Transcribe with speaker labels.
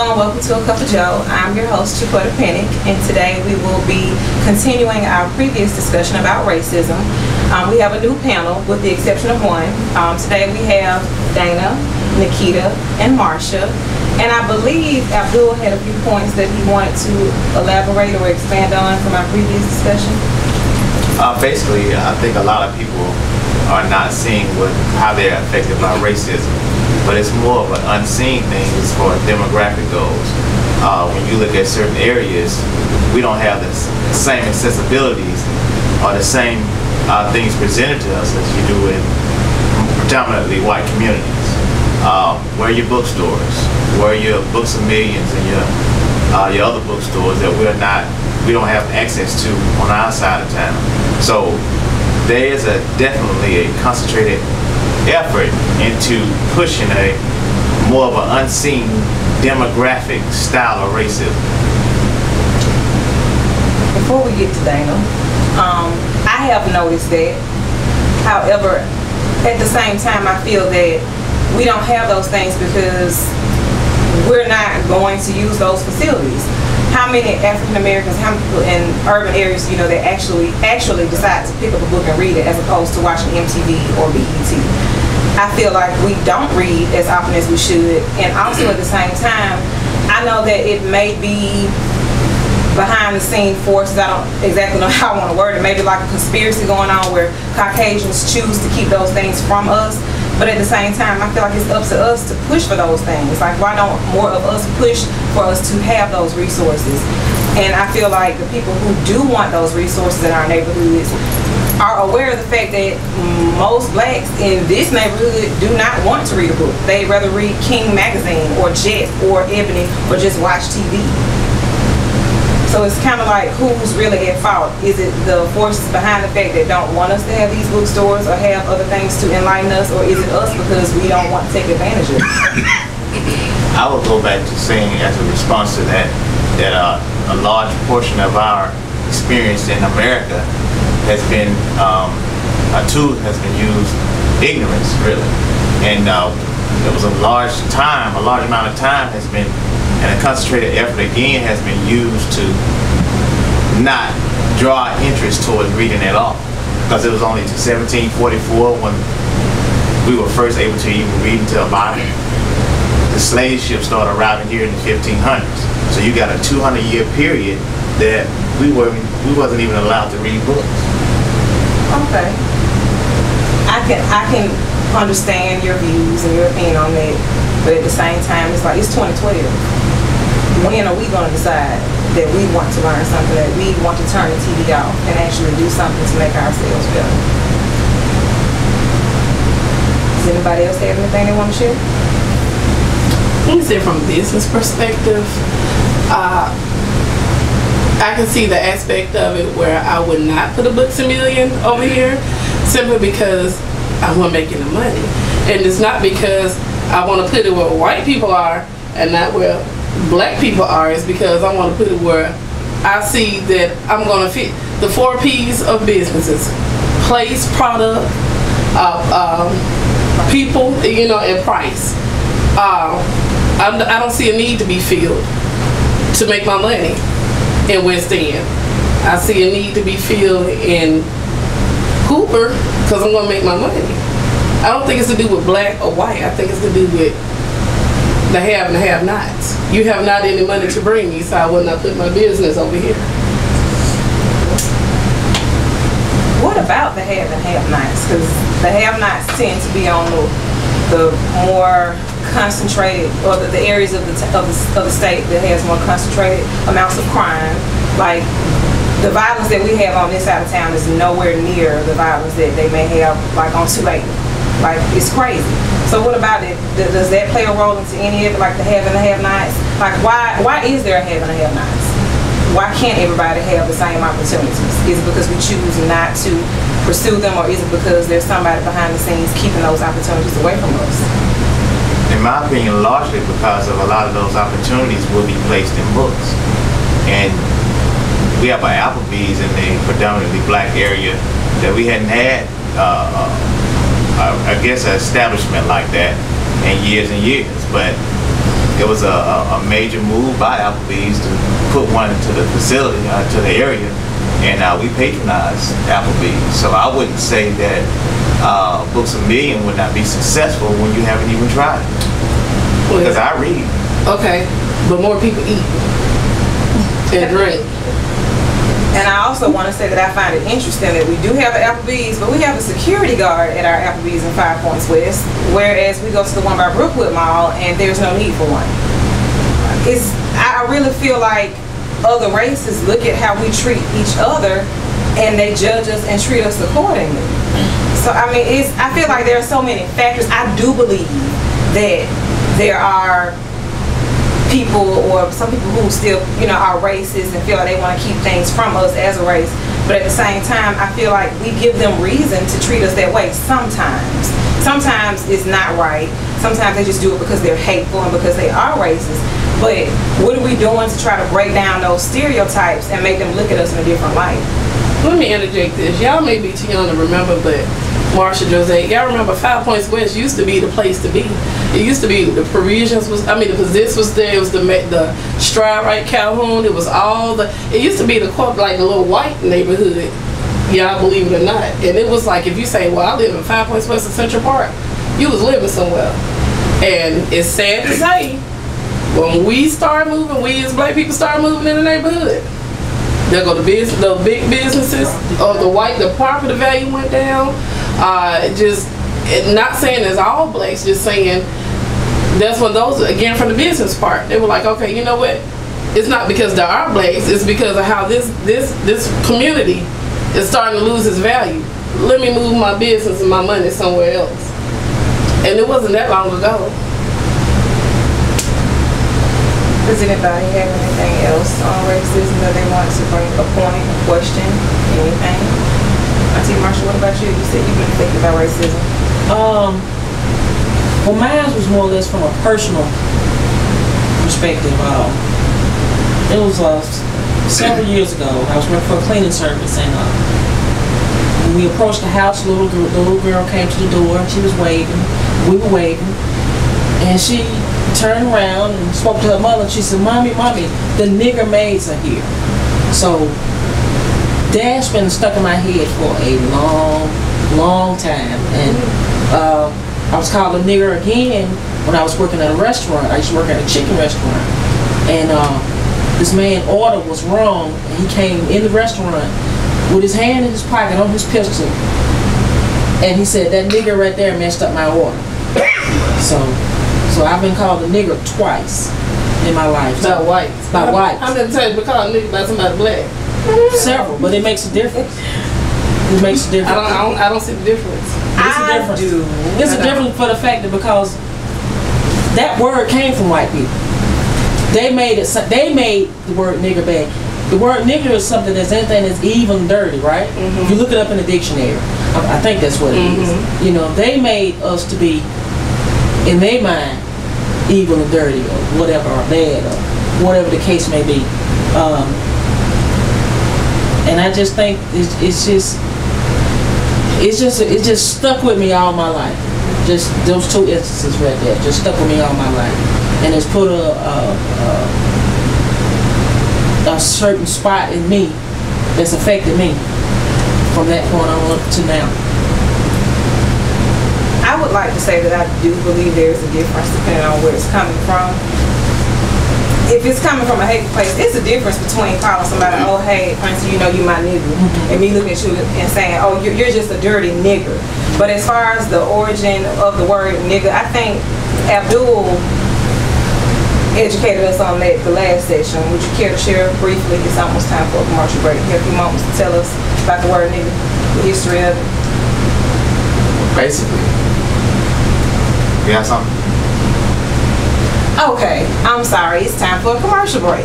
Speaker 1: Hello and welcome to A Cup of Joe. I'm your host, Chiquetta Pennick, and today we will be continuing our previous discussion about racism. We have a new panel with the exception of one. Today we have Dana, Nikita, and Marsha. And I believe Abdul had a few points that he wanted to elaborate or expand on from our previous discussion.
Speaker 2: Basically, I think a lot of people are not seeing how they're affected by racism. But it's more of an unseen thing as far as demographic goes. When you look at certain areas, we don't have the same accessibilities or the same things presented to us as you do in predominantly white communities. Where are your bookstores? Where are your Books of Millions and your other bookstores that we don't have access to on our side of town? So there is definitely a concentrated effort into pushing a more of an unseen demographic style of racism.
Speaker 1: Before we get to Dana, I have noticed that. However, at the same time, I feel that we don't have those things because we're not going to use those facilities. How many African Americans, how many people in urban areas, you know, that actually decide to pick up a book and read it as opposed to watching MTV or BET? I feel like we don't read as often as we should, and also at the same time, I know that it may be behind the scene forces. I don't exactly know how I want to word it. Maybe like a conspiracy going on where Caucasians choose to keep those things from us. But at the same time, I feel like it's up to us to push for those things. Like, why don't more of us push for us to have those resources? And I feel like the people who do want those resources in our neighborhoods are aware of the fact that most blacks in this neighborhood do not want to read a book. They'd rather read King Magazine or Jet or Ebony or just watch TV. So it's kind of like, who's really at fault? Is it the forces behind the fact that don't want us to have these bookstores or have other things to enlighten us, or is it us because we don't want to take advantage of it?
Speaker 2: I will go back to saying, as a response to that a large portion of our experience in America has been a tool has been used, ignorance really, and there was a large amount of time has been, and a concentrated effort again has been used to not draw interest towards reading at all, because it was only to 1744 when we were first able to even read into a Bible. The slave ships started arriving here in the 1500s, so you got a 200-year period that we wasn't even allowed to read books.
Speaker 1: Okay. I can understand your views and your opinion on that, but at the same time, it's like, it's 2012. When are we going to decide that we want to learn something, that we want to turn the TV off and actually do something to make ourselves better? Does anybody else have anything they want to share?
Speaker 3: Let me say, from a business perspective, I can see the aspect of it where I would not put a Books a Million over here, simply because I want making the money. And it's not because I want to put it where white people are and not where black people are. It's because I want to put it where I see that I'm going to fit the 4 P's of businesses: place, product, people, you know, and price. I don't see a need to be filled to make my money in West End. I see a need to be filled in Cooper because I'm going to make my money. I don't think it's to do with black or white. I think it's to do with the have and the have-nots. You have not any money to bring me, so I will not put my business over here.
Speaker 1: What about the have and have-nots? Because the have-nots tend to be on the more concentrated, or the areas of the state that has more concentrated amounts of crime. Like, the violence that we have on this side of town is nowhere near the violence that they may have like on Tulane. Like, it's crazy. So what about it? Does that play a role into any of it, like the have and the have-nots? Like, why is there a have and a have-nots? Why can't everybody have the same opportunities? Is it because we choose not to pursue them, or is it because there's somebody behind the scenes keeping those opportunities away from us?
Speaker 2: In my opinion, largely because of a lot of those opportunities will be placed in books. And we have an Applebee's in the predominantly black area that we hadn't had, I guess, an establishment like that in years and years. But it was a major move by Applebee's to put one into the facility, to the area, and we patronized Applebee's. So I wouldn't say that Books A Million would not be successful when you haven't even tried it. Because I read.
Speaker 3: Okay, but more people eat and drink.
Speaker 1: And I also want to say that I find it interesting that we do have an Applebee's, but we have a security guard at our Applebee's in Five Points West, whereas we go to the one by Brookwood Mall and there's no need for one. I really feel like other races look at how we treat each other and they judge us and treat us accordingly. So I mean, I feel like there are so many factors. I do believe that there are people, or some people who still, are racist and feel like they want to keep things from us as a race. But at the same time, I feel like we give them reason to treat us that way sometimes. Sometimes it's not right. Sometimes they just do it because they're hateful and because they are racist. But what are we doing to try to break down those stereotypes and make them look at us in a different light?
Speaker 3: Let me interject this. Y'all may be too young to remember, but Marsha Jose, y'all remember Five Points West used to be the place to be. It used to be the Parisians the Position was there. It was the Stride Right Calhoun. It was it used to be the little white neighborhood. Y'all believe it or not. And it was like, if you say, well, I live in Five Points West in Central Park, you was living somewhere. And it's sad to say, when we start moving, we as black people start moving in the neighborhood, there go the big businesses, or the property value went down. Not saying it's all blacks, just saying that's when those, again, from the business part, they were like, okay, you know what? It's not because there are blacks, it's because of how this community is starting to lose its value. Let me move my business and my money somewhere else. And it wasn't that long ago.
Speaker 1: Does anybody have anything else on racism that they want to bring a point, a question, anything? Auntie Marsha, what about you? You said you've been affected by racism.
Speaker 4: Well, mine was more or less from a personal perspective. It was several years ago. I was working for a cleaning service, and when we approached the house, the little girl came to the door, and she was waving. We were waving, and she turned around and spoke to her mother, and she said, Mommy, the nigger maids are here. So that's been stuck in my head for a long time. And I was called a nigger again when I was working at a restaurant. I used to work at a chicken restaurant. And this man's order was wrong, and he came in the restaurant with his hand in his pocket on his pistol. And he said, that nigger right there messed up my order. So I've been called a nigger twice in my life.
Speaker 3: By whites.
Speaker 4: By whites.
Speaker 3: How many times been called a nigger by somebody black?
Speaker 4: Several, but it makes a difference. It makes a difference.
Speaker 3: I don't see the difference.
Speaker 4: It's a difference. It's a difference for the fact that because that word came from white people. They made the word nigger bad. The word nigger is something that's anything that's evil and dirty, right? Mm-hmm. If you look it up in the dictionary, I think that's what it is. They made us to be, in their mind, evil and dirty, or whatever, or bad, or whatever the case may be. And I just think it just stuck with me all my life. Just those two instances right there, just stuck with me all my life, and it's put a certain spot in me that's affected me from that point on up to now.
Speaker 1: I would like to say that I do believe there's a difference depending on where it's coming from. If it's coming from a hateful place, it's a difference between calling somebody, oh, hey, Francie, you my nigger, and me looking at you and saying, oh, you're just a dirty nigger. But as far as the origin of the word nigger, I think Abdul educated us on that the last session. Would you care to share briefly? It's almost time for a commercial break. You have a few moments to tell us about the word nigger, the history of it.
Speaker 2: Basically. You got something?
Speaker 1: Okay, I'm sorry, it's time for a commercial break.